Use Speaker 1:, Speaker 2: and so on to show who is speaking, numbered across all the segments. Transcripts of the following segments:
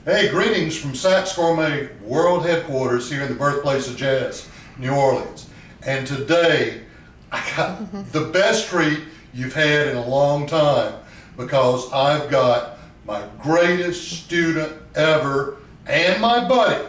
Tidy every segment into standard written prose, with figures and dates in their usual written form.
Speaker 1: Hey, greetings from Sax Gourmet World Headquarters here in the birthplace of jazz, New Orleans. And today, I got the best treat you've had in a long time because I've got my greatest student ever and my buddy,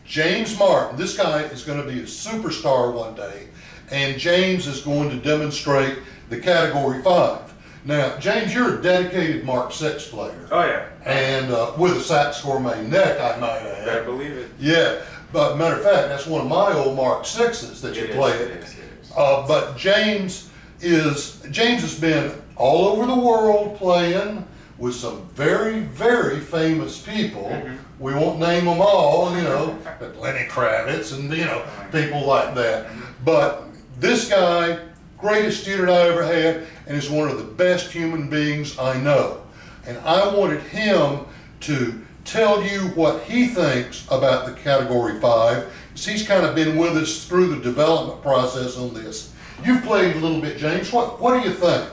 Speaker 1: James Martin. This guy is going to be a superstar one day, and James is going to demonstrate the Category 5. Now, James, you're a dedicated Mark 6 player.
Speaker 2: Oh, yeah.
Speaker 1: And with a Sax Gourmet neck, I might add.
Speaker 2: I believe it.
Speaker 1: Yeah, but matter of fact, that's one of my old Mark 6s that you played.
Speaker 2: It is.
Speaker 1: But James has been all over the world playing with some very, very famous people.
Speaker 2: Mm-hmm.
Speaker 1: We won't name them all, you know, but Lenny Kravitz and, you know, people like that. But this guy, greatest student I ever had, and is one of the best human beings I know. And I wanted him to tell you what he thinks about the Category 5, because he's kind of been with us through the development process on this. You've played a little bit, James. What do you think?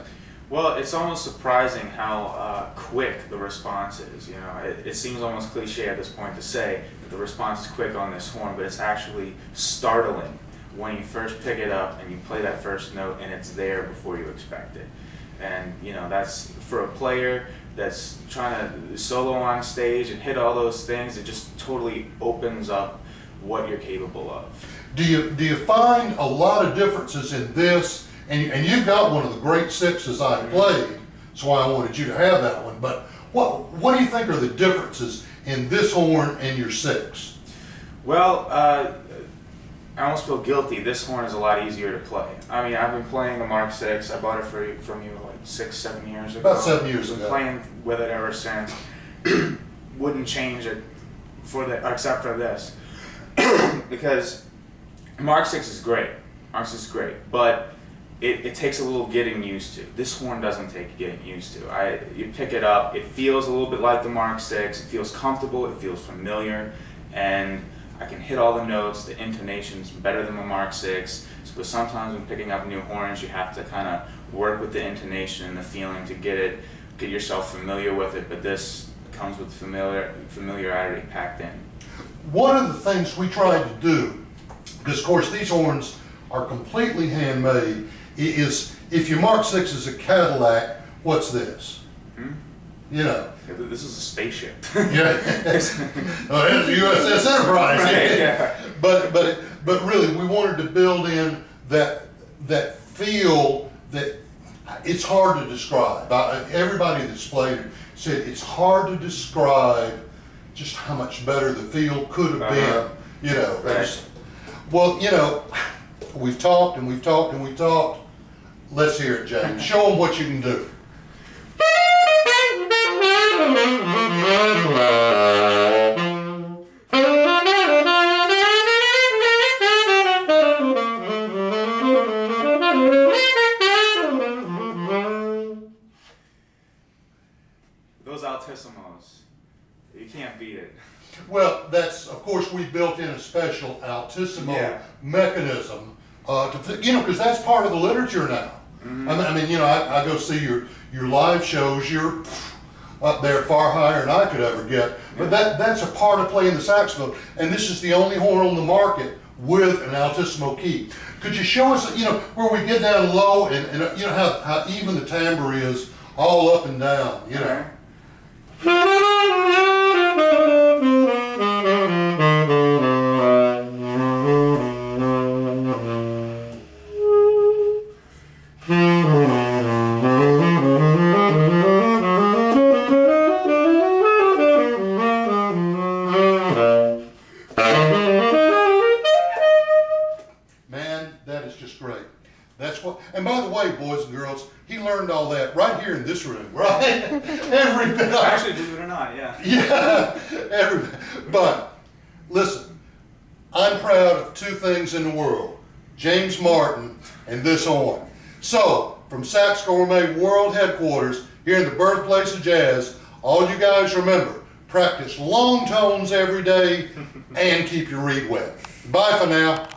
Speaker 2: Well, it's almost surprising how quick the response is. You know, it seems almost cliche at this point to say that the response is quick on this horn, but it's actually startling when you first pick it up and you play that first note and it's there before you expect it. And you know, that's for a player that's trying to solo on stage and hit all those things, it just totally opens up what you're capable of.
Speaker 1: Do you find a lot of differences in this? And you've got one of the great 6s I played, so I wanted you to have that one. But what do you think are the differences in this horn and your 6?
Speaker 2: Well, I almost feel guilty. This horn is a lot easier to play. I mean, I've been playing the Mark 6. I bought it from you like 6-7 years ago.
Speaker 1: About 7 years ago.
Speaker 2: I've been playing with it ever since. Wouldn't change it except for this, because Mark 6 is great. Mark 6 is great, but it takes a little getting used to. This horn doesn't take getting used to. You pick it up, it feels a little bit like the Mark 6. It feels comfortable. It feels familiar, and I can hit all the notes, the intonation's better than the Mark 6, but sometimes when picking up new horns, you have to kind of work with the intonation and the feeling to get yourself familiar with it, but this comes with familiarity packed in.
Speaker 1: One of the things we tried to do, because of course these horns are completely handmade, is if your Mark 6 is a Cadillac, what's this? You know.
Speaker 2: This is a spaceship.
Speaker 1: Yeah. Well, it's a USS Enterprise.
Speaker 2: Right, yeah.
Speaker 1: But really, we wanted to build in that feel that it's hard to describe. Everybody that's played it said it's hard to describe just how much better the feel could have been. You know.
Speaker 2: Right.
Speaker 1: Well, you know, we've talked and we've talked and we've talked. Let's hear it, James. Show them what you can do.
Speaker 2: Those altissimos, you can't beat it.
Speaker 1: Well, that's, of course, we built in a special altissimo mechanism you know, because that's part of the literature now. I mean, you know, I go see your live shows. You're up there far higher than I could ever get. But that's a part of playing the saxophone. And this is the only horn on the market with an altissimo key. Could you show us, you know, where we get down low and you know how even the timbre is all up and down, you know? Man, that is just great. That's what, and by the way, boys and girls, he learned all that right here in this room, right? Every bit of it.
Speaker 2: Actually, believe it or not, yeah.
Speaker 1: Yeah, every bit. But listen, I'm proud of two things in the world: James Martin and this horn. So, from Sax Gourmet World Headquarters here in the birthplace of jazz, all you guys remember: practice long tones every day and keep your reed wet. Bye for now.